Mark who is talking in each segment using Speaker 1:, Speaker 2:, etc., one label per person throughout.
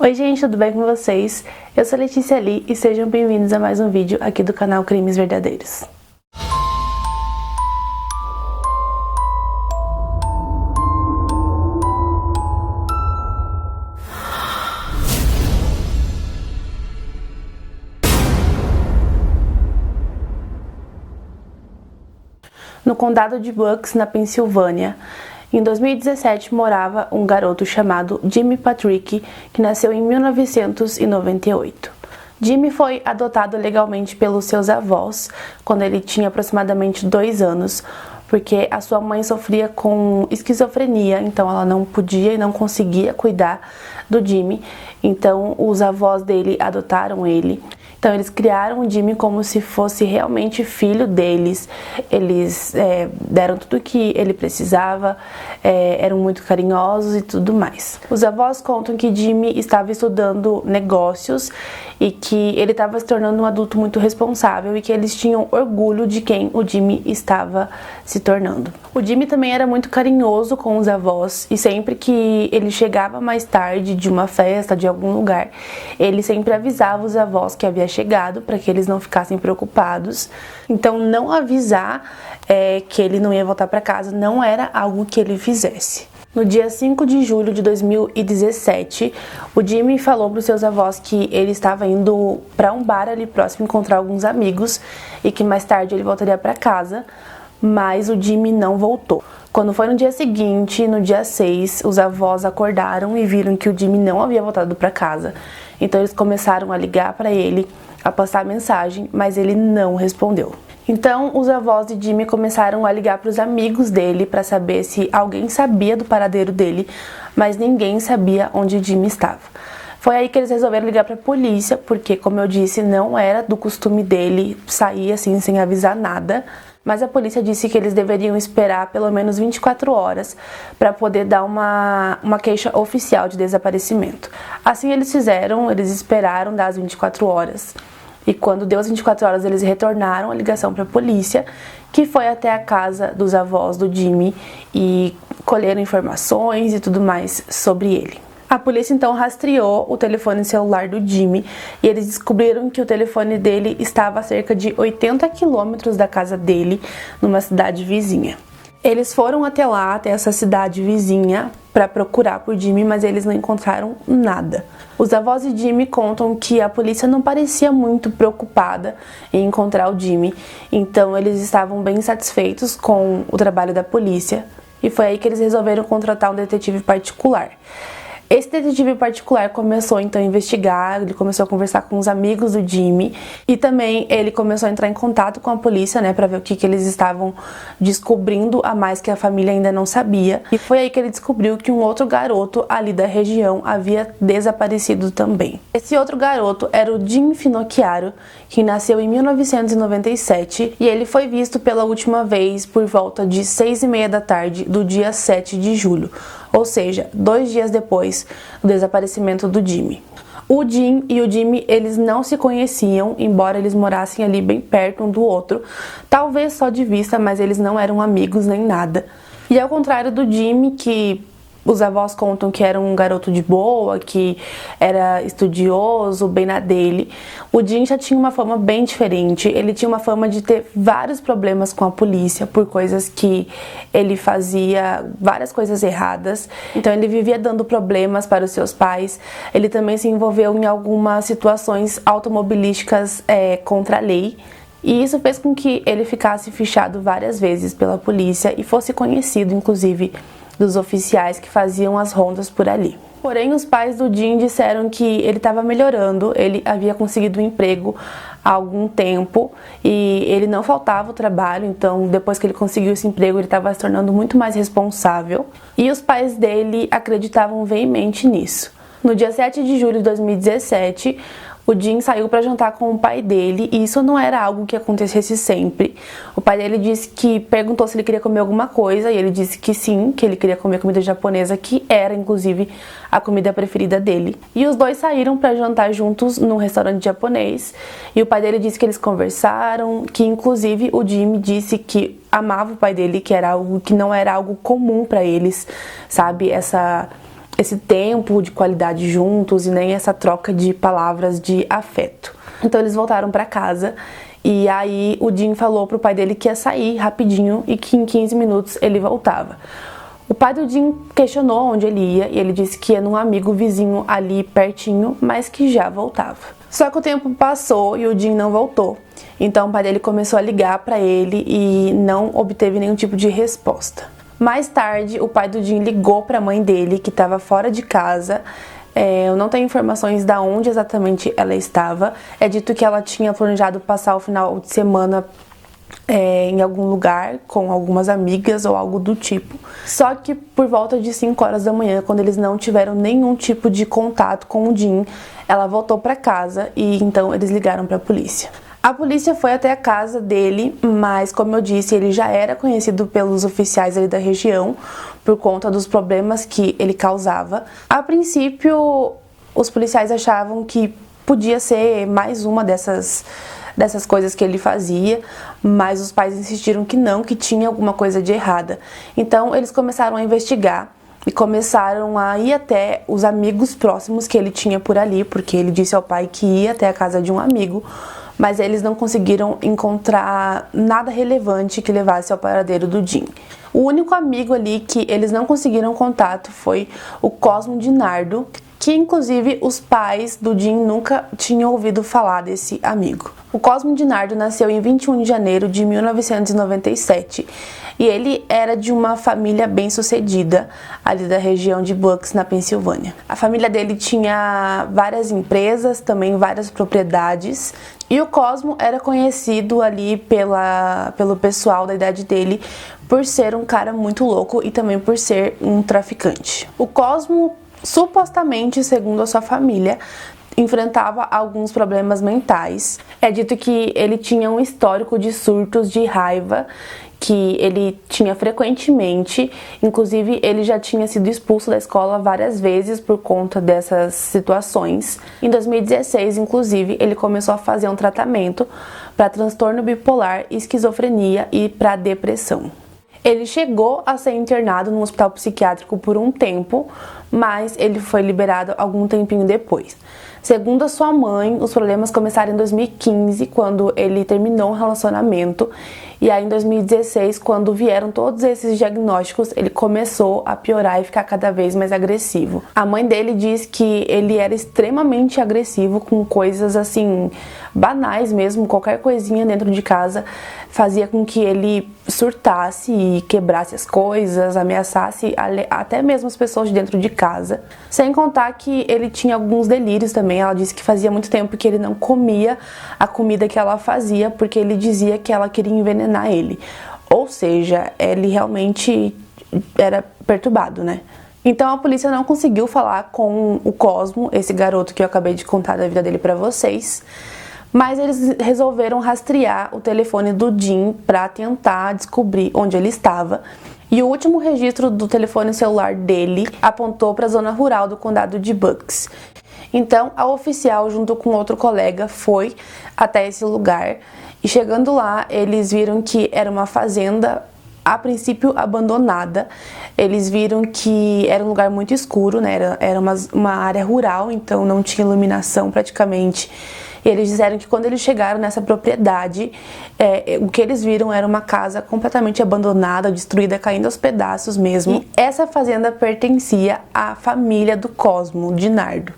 Speaker 1: Oi gente, tudo bem com vocês? Eu sou Letícia Lee e sejam bem-vindos a mais um vídeo aqui do canal Crimes Verdadeiros. No condado de Bucks, na Pensilvânia, em 2017 morava um garoto chamado Jimmy Patrick, que nasceu em 1998. Jimmy foi adotado legalmente pelos seus avós quando ele tinha aproximadamente 2 anos, porque a sua mãe sofria com esquizofrenia, então ela não podia e não conseguia cuidar do Jimmy, então os avós dele adotaram ele. Então eles criaram o Jimmy como se fosse realmente filho deles. Eles deram tudo o que ele precisava, eram muito carinhosos e tudo mais. Os avós contam que Jimmy estava estudando negócios e que ele estava se tornando um adulto muito responsável e que eles tinham orgulho de quem o Jimmy estava se tornando. O Jimmy também era muito carinhoso com os avós e sempre que ele chegava mais tarde de uma festa, de algum lugar, ele sempre avisava os avós que havia chegado para que eles não ficassem preocupados. Então não avisar que ele não ia voltar para casa não era algo que ele fizesse. No dia 5 de julho de 2017, o Jimmy falou para os seus avós que ele estava indo para um bar ali próximo encontrar alguns amigos e que mais tarde ele voltaria para casa, mas o Jimmy não voltou. Quando foi no dia seguinte, no dia 6, os avós acordaram e viram que o Jimmy não havia voltado para casa. Então eles começaram a ligar para ele, a passar mensagem, mas ele não respondeu. Então os avós de Jimmy começaram a ligar para os amigos dele para saber se alguém sabia do paradeiro dele, mas ninguém sabia onde Jimmy estava. Foi aí que eles resolveram ligar para a polícia, porque, como eu disse, não era do costume dele sair assim sem avisar nada. Mas a polícia disse que eles deveriam esperar pelo menos 24 horas para poder dar uma queixa oficial de desaparecimento. Assim eles fizeram, eles esperaram dar as 24 horas. E quando deu as 24 horas, eles retornaram a ligação para a polícia, que foi até a casa dos avós do Jimmy e colheram informações e tudo mais sobre ele. A polícia então rastreou o telefone celular do Jimmy e eles descobriram que o telefone dele estava a cerca de 80 quilômetros da casa dele, numa cidade vizinha. Eles foram até lá, até essa cidade vizinha, para procurar por Jimmy, mas eles não encontraram nada. Os avós de Jimmy contam que a polícia não parecia muito preocupada em encontrar o Jimmy, então eles estavam bem satisfeitos com o trabalho da polícia e foi aí que eles resolveram contratar um detetive particular. Esse detetive particular começou então a investigar, ele começou a conversar com os amigos do Jimmy e também ele começou a entrar em contato com a polícia, para ver o que eles estavam descobrindo a mais que a família ainda não sabia. E foi aí que ele descobriu que um outro garoto ali da região havia desaparecido também. Esse outro garoto era o Jim Finocchiaro, que nasceu em 1997 e ele foi visto pela última vez por volta de 6:30 da tarde do dia 7 de julho. Ou seja, 2 dias depois do desaparecimento do Jimmy. O Jim e o Jimmy, eles não se conheciam, embora eles morassem ali bem perto um do outro, talvez só de vista, mas eles não eram amigos nem nada. E ao contrário do Jimmy, que os avós contam que era um garoto de boa, que era estudioso, bem na dele, o Jim já tinha uma fama bem diferente. Ele tinha uma fama de ter vários problemas com a polícia por coisas que ele fazia, várias coisas erradas. Então ele vivia dando problemas para os seus pais. Ele também se envolveu em algumas situações automobilísticas contra a lei. E isso fez com que ele ficasse fichado várias vezes pela polícia e fosse conhecido, inclusive, dos oficiais que faziam as rondas por ali. Porém, os pais do Jim disseram que ele estava melhorando, ele havia conseguido um emprego há algum tempo e ele não faltava o trabalho, então depois que ele conseguiu esse emprego ele estava se tornando muito mais responsável e os pais dele acreditavam veemente nisso. No dia 7 de julho de 2017, o Jim saiu para jantar com o pai dele e isso não era algo que acontecesse sempre. O pai dele disse que perguntou se ele queria comer alguma coisa e ele disse que sim, que ele queria comer comida japonesa, que era inclusive a comida preferida dele. E os dois saíram para jantar juntos num restaurante japonês e o pai dele disse que eles conversaram, que inclusive o Jim disse que amava o pai dele, que era algo que não era algo comum para eles, sabe? esse tempo de qualidade juntos e nem essa troca de palavras de afeto. Então eles voltaram para casa e aí o Jim falou pro pai dele que ia sair rapidinho e que em 15 minutos ele voltava. O pai do Jim questionou onde ele ia e ele disse que ia num amigo vizinho ali pertinho, mas que já voltava. Só que o tempo passou e o Jim não voltou. Então o pai dele começou a ligar para ele e não obteve nenhum tipo de resposta. Mais tarde, o pai do Jim ligou para a mãe dele, que estava fora de casa. Eu não tenho informações de onde exatamente ela estava. É dito que ela tinha planejado passar o final de semana em algum lugar com algumas amigas ou algo do tipo. Só que por volta de 5 horas da manhã, quando eles não tiveram nenhum tipo de contato com o Jim, ela voltou para casa e então eles ligaram para a polícia. A polícia foi até a casa dele, mas como eu disse, ele já era conhecido pelos oficiais ali da região por conta dos problemas que ele causava. A princípio, os policiais achavam que podia ser mais uma dessas coisas que ele fazia, mas os pais insistiram que não, que tinha alguma coisa de errada. Então eles começaram a investigar e começaram a ir até os amigos próximos que ele tinha por ali, porque ele disse ao pai que ia até a casa de um amigo, mas eles não conseguiram encontrar nada relevante que levasse ao paradeiro do Jim. O único amigo ali que eles não conseguiram contato foi o Cosmo DiNardo, que inclusive os pais do Jim nunca tinham ouvido falar desse amigo. O Cosmo DiNardo nasceu em 21 de janeiro de 1997 e ele era de uma família bem-sucedida ali da região de Bucks, na Pensilvânia. A família dele tinha várias empresas, também várias propriedades, e o Cosmo era conhecido ali pelo pessoal da idade dele por ser um cara muito louco e também por ser um traficante. O Cosmo, supostamente, segundo a sua família, enfrentava alguns problemas mentais. É dito que ele tinha um histórico de surtos de raiva que ele tinha frequentemente, inclusive ele já tinha sido expulso da escola várias vezes por conta dessas situações. Em 2016, inclusive, ele começou a fazer um tratamento para transtorno bipolar, esquizofrenia e para depressão. Ele chegou a ser internado num hospital psiquiátrico por um tempo, mas ele foi liberado algum tempinho depois. Segundo a sua mãe, os problemas começaram em 2015, quando ele terminou um relacionamento, e aí em 2016, quando vieram todos esses diagnósticos, ele começou a piorar e ficar cada vez mais agressivo. A mãe dele diz que ele era extremamente agressivo com coisas assim, banais mesmo, qualquer coisinha dentro de casa fazia com que ele surtasse e quebrasse as coisas, ameaçasse até mesmo as pessoas de dentro de casa. Sem contar que ele tinha alguns delírios também. Ela disse que fazia muito tempo que ele não comia a comida que ela fazia, porque ele dizia que ela queria envenenar ele. Ou seja, ele realmente era perturbado, né? Então a polícia não conseguiu falar com o Cosmo, esse garoto que eu acabei de contar da vida dele pra vocês, mas eles resolveram rastrear o telefone do Jim para tentar descobrir onde ele estava. E o último registro do telefone celular dele apontou para a zona rural do condado de Bucks. Então, a oficial, junto com outro colega, foi até esse lugar. E chegando lá, eles viram que era uma fazenda, a princípio abandonada. Eles viram que era um lugar muito escuro, né? Era uma área rural, então não tinha iluminação praticamente. E eles disseram que quando eles chegaram nessa propriedade, o que eles viram era uma casa completamente abandonada, destruída, caindo aos pedaços mesmo. E essa fazenda pertencia à família do Cosmo DiNardo.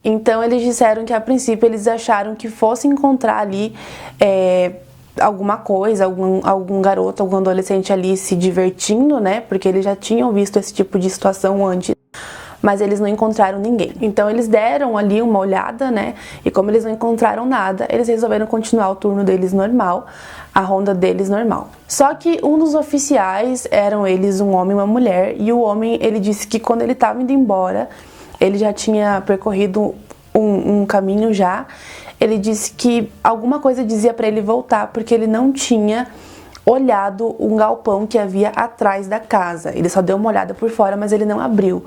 Speaker 1: Então eles disseram que a princípio eles acharam que fosse encontrar ali alguma coisa, algum garoto, algum adolescente ali se divertindo, né? Porque eles já tinham visto esse tipo de situação antes, mas eles não encontraram ninguém. Então eles deram ali uma olhada, né? E como eles não encontraram nada, eles resolveram continuar o turno deles normal, a ronda deles normal. Só que um dos oficiais, eram eles um homem e uma mulher, e o homem, ele disse que quando ele estava indo embora, ele já tinha percorrido um caminho já. Ele disse que alguma coisa dizia para ele voltar, porque ele não tinha olhado um galpão que havia atrás da casa. Ele só deu uma olhada por fora, mas ele não abriu.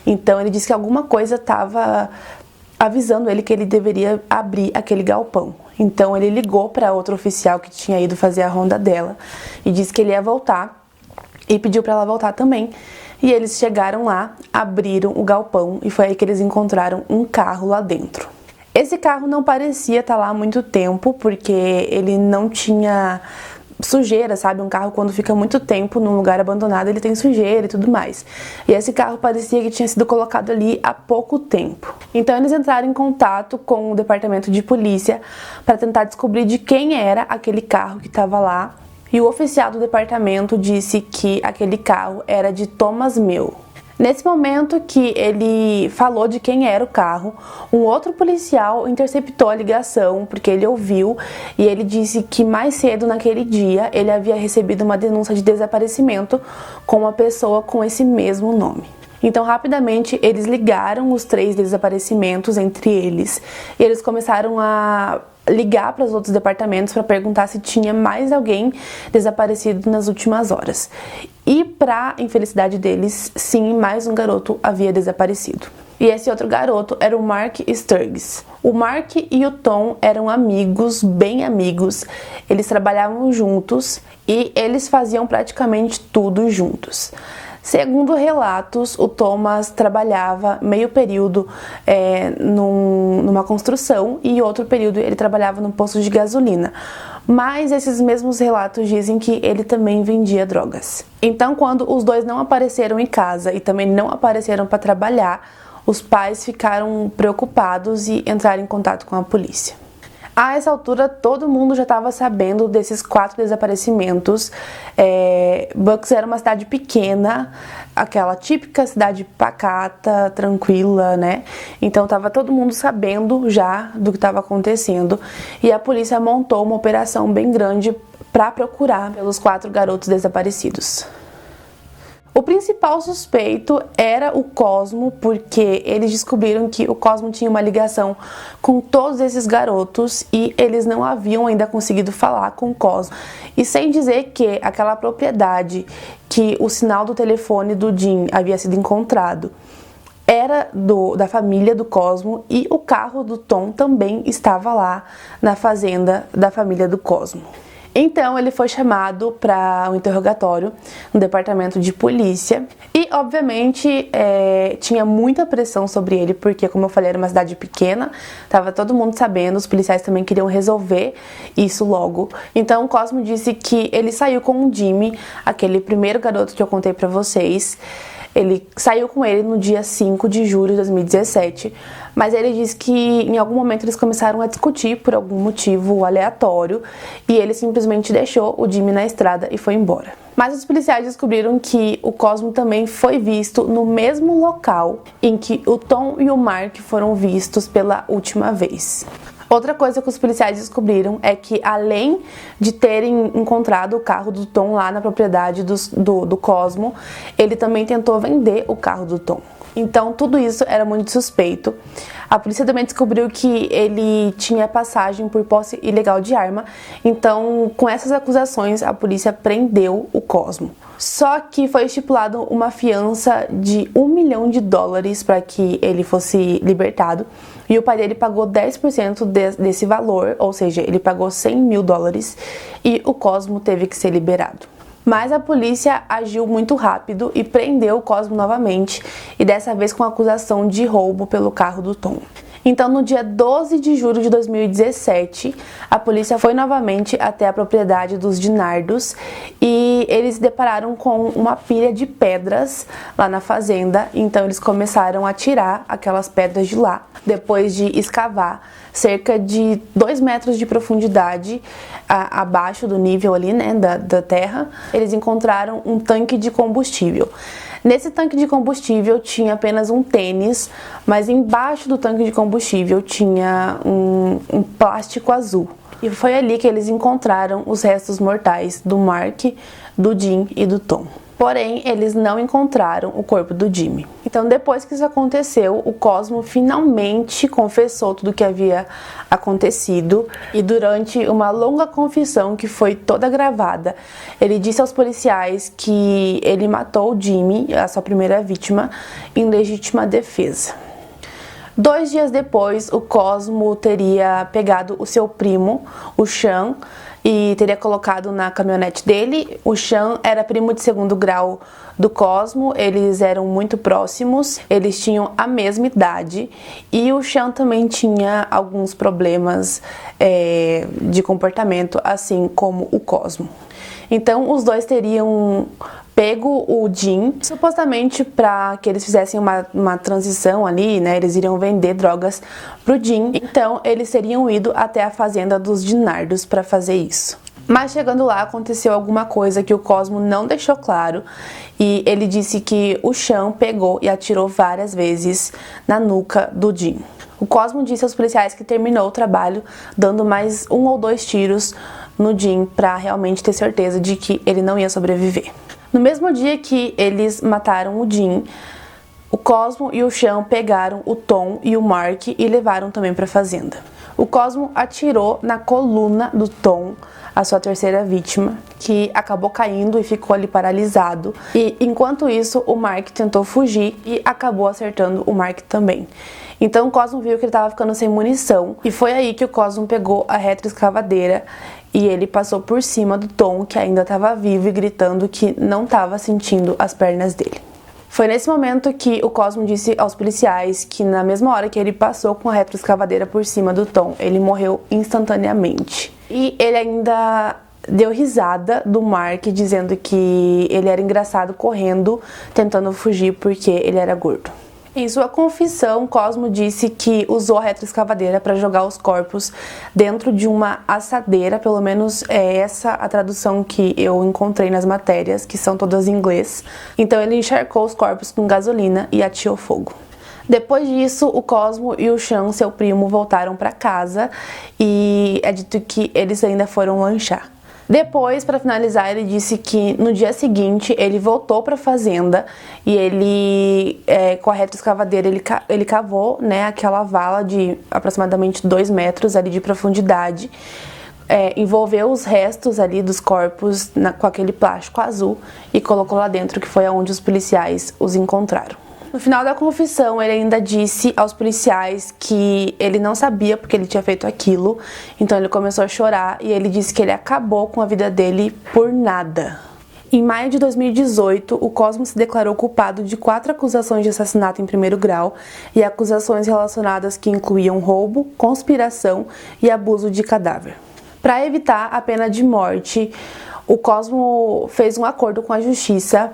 Speaker 1: Então ele disse que alguma coisa estava avisando ele que ele deveria abrir aquele galpão. Então ele ligou para outro oficial que tinha ido fazer a ronda dela e disse que ele ia voltar e pediu para ela voltar também. E eles chegaram lá, abriram o galpão e foi aí que eles encontraram um carro lá dentro. Esse carro não parecia estar lá há muito tempo, porque ele não tinha sujeira, sabe? Um carro, quando fica muito tempo num lugar abandonado, ele tem sujeira e tudo mais. E esse carro parecia que tinha sido colocado ali há pouco tempo. Então eles entraram em contato com o departamento de polícia para tentar descobrir de quem era aquele carro que estava lá. E o oficial do departamento disse que aquele carro era de Thomas Mehl. Nesse momento que ele falou de quem era o carro, um outro policial interceptou a ligação, porque ele ouviu, e ele disse que mais cedo naquele dia ele havia recebido uma denúncia de desaparecimento com uma pessoa com esse mesmo nome. Então, rapidamente, eles ligaram os 3 desaparecimentos entre eles, e eles começaram a ligar para os outros departamentos para perguntar se tinha mais alguém desaparecido nas últimas horas. E, para infelicidade deles, sim, mais um garoto havia desaparecido. E esse outro garoto era o Mark Sturgis. O Mark e o Tom eram amigos, bem amigos. Eles trabalhavam juntos e eles faziam praticamente tudo juntos. Segundo relatos, o Thomas trabalhava meio período numa construção e outro período ele trabalhava num posto de gasolina. Mas esses mesmos relatos dizem que ele também vendia drogas. Então, quando os dois não apareceram em casa e também não apareceram para trabalhar, os pais ficaram preocupados e entraram em contato com a polícia. A essa altura, todo mundo já estava sabendo desses 4 desaparecimentos. Bucks era uma cidade pequena, aquela típica cidade pacata, tranquila, né? Então, estava todo mundo sabendo já do que estava acontecendo. E a polícia montou uma operação bem grande para procurar pelos 4 garotos desaparecidos. O principal suspeito era o Cosmo, porque eles descobriram que o Cosmo tinha uma ligação com todos esses garotos e eles não haviam ainda conseguido falar com o Cosmo. E sem dizer que aquela propriedade que o sinal do telefone do Jim havia sido encontrado era da família do Cosmo e o carro do Tom também estava lá na fazenda da família do Cosmo. Então ele foi chamado para um interrogatório no departamento de polícia e obviamente tinha muita pressão sobre ele porque, como eu falei, era uma cidade pequena, tava todo mundo sabendo, os policiais também queriam resolver isso logo. Então o Cosmo disse que ele saiu com o Jimmy, aquele primeiro garoto que eu contei para vocês. Ele saiu com ele no dia 5 de julho de 2017, mas ele disse que em algum momento eles começaram a discutir por algum motivo aleatório e ele simplesmente deixou o Jimmy na estrada e foi embora. Mas os policiais descobriram que o Cosmo também foi visto no mesmo local em que o Tom e o Mark foram vistos pela última vez. Outra coisa que os policiais descobriram é que, além de terem encontrado o carro do Tom lá na propriedade do Cosmo, ele também tentou vender o carro do Tom. Então, tudo isso era muito suspeito. A polícia também descobriu que ele tinha passagem por posse ilegal de arma. Então, com essas acusações, a polícia prendeu o Cosmo. Só que foi estipulado uma fiança de $1 milhão para que ele fosse libertado. E o pai dele pagou 10% desse valor, ou seja, ele pagou $100 mil e o Cosmo teve que ser liberado. Mas a polícia agiu muito rápido e prendeu o Cosmo novamente, e dessa vez com a acusação de roubo pelo carro do Tom. Então, no dia 12 de julho de 2017, a polícia foi novamente até a propriedade dos Dinardos e eles se depararam com uma pilha de pedras lá na fazenda. Então, eles começaram a tirar aquelas pedras de lá, depois de escavar cerca de 2 metros de profundidade abaixo do nível ali, né, da terra. Eles encontraram um tanque de combustível. Nesse tanque de combustível tinha apenas um tênis, mas embaixo do tanque de combustível tinha um plástico azul. E foi ali que eles encontraram os restos mortais do Mark, do Jim e do Tom. Porém, eles não encontraram o corpo do Jimmy. Então, depois que isso aconteceu, o Cosmo finalmente confessou tudo o que havia acontecido. E durante uma longa confissão que foi toda gravada, ele disse aos policiais que ele matou o Jimmy, a sua primeira vítima, em legítima defesa. 2 dias depois, o Cosmo teria pegado o seu primo, o Sean, e teria colocado na caminhonete dele. O Sean era primo de segundo grau do Cosmo, eles eram muito próximos, eles tinham a mesma idade e o Sean também tinha alguns problemas de comportamento, assim como o Cosmo. Então os dois teriam pego o Jim, supostamente para que eles fizessem uma transição ali, né? Eles iriam vender drogas pro Jim. Então eles teriam ido até a fazenda dos Dinardos para fazer isso. Mas chegando lá aconteceu alguma coisa que o Cosmo não deixou claro e ele disse que o Sean pegou e atirou várias vezes na nuca do Jim. O Cosmo disse aos policiais que terminou o trabalho dando mais 1 ou 2 tiros no Jim para realmente ter certeza de que ele não ia sobreviver. No mesmo dia que eles mataram o Jim, o Cosmo e o Sean pegaram o Tom e o Mark e levaram também para a fazenda. O Cosmo atirou na coluna do Tom, a sua terceira vítima, que acabou caindo e ficou ali paralisado. E enquanto isso, o Mark tentou fugir e acabou acertando o Mark também. Então o Cosmo viu que ele estava ficando sem munição e foi aí que o Cosmo pegou a retroescavadeira e ele passou por cima do Tom, que ainda estava vivo, e gritando que não estava sentindo as pernas dele. Foi nesse momento que o Cosmo disse aos policiais que na mesma hora que ele passou com a retroescavadeira por cima do Tom, ele morreu instantaneamente. E ele ainda deu risada do Mark, dizendo que ele era engraçado correndo, tentando fugir porque ele era gordo. Em sua confissão, Cosmo disse que usou a retroescavadeira para jogar os corpos dentro de uma assadeira, pelo menos é essa a tradução que eu encontrei nas matérias, que são todas em inglês. Então ele encharcou os corpos com gasolina e ateou fogo. Depois disso, o Cosmo e o Sean, seu primo, voltaram para casa e é dito que eles ainda foram lanchar. Depois, para finalizar, ele disse que no dia seguinte ele voltou para a fazenda e ele, com a retroescavadeira, ele cavou, né, aquela vala de aproximadamente 2 metros ali de profundidade, envolveu os restos ali dos corpos com aquele plástico azul e colocou lá dentro, que foi onde os policiais os encontraram. No final da confissão, ele ainda disse aos policiais que ele não sabia porque ele tinha feito aquilo, então ele começou a chorar e ele disse que ele acabou com a vida dele por nada. Em maio de 2018, o Cosmo se declarou culpado de 4 acusações de assassinato em primeiro grau e acusações relacionadas que incluíam roubo, conspiração e abuso de cadáver. Para evitar a pena de morte, o Cosmo fez um acordo com a justiça.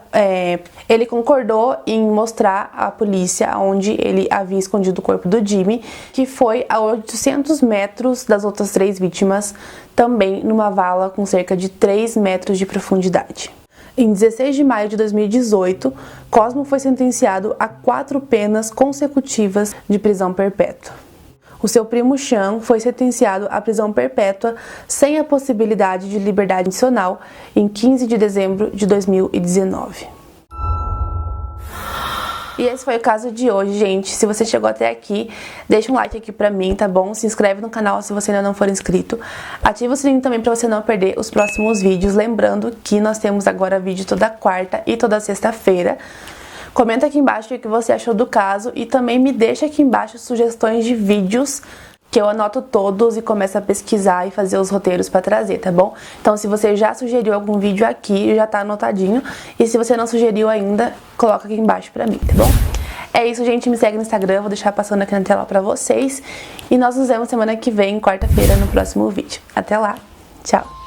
Speaker 1: Ele concordou em mostrar à polícia onde ele havia escondido o corpo do Jimmy, que foi a 800 metros das outras 3 vítimas, também numa vala com cerca de 3 metros de profundidade. Em 16 de maio de 2018, Cosmo foi sentenciado a 4 penas consecutivas de prisão perpétua. O seu primo Sean foi sentenciado à prisão perpétua sem a possibilidade de liberdade condicional em 15 de dezembro de 2019. E esse foi o caso de hoje, gente. Se você chegou até aqui, deixa um like aqui pra mim, tá bom? Se inscreve no canal se você ainda não for inscrito. Ativa o sininho também pra você não perder os próximos vídeos. Lembrando que nós temos agora vídeo toda quarta e toda sexta-feira. Comenta aqui embaixo o que você achou do caso e também me deixa aqui embaixo sugestões de vídeos que eu anoto todos e começo a pesquisar e fazer os roteiros para trazer, tá bom? Então se você já sugeriu algum vídeo aqui, já tá anotadinho, e se você não sugeriu ainda, coloca aqui embaixo pra mim, tá bom? É isso, gente, me segue no Instagram, vou deixar passando aqui na tela pra vocês e nós nos vemos semana que vem, quarta-feira, no próximo vídeo. Até lá, tchau!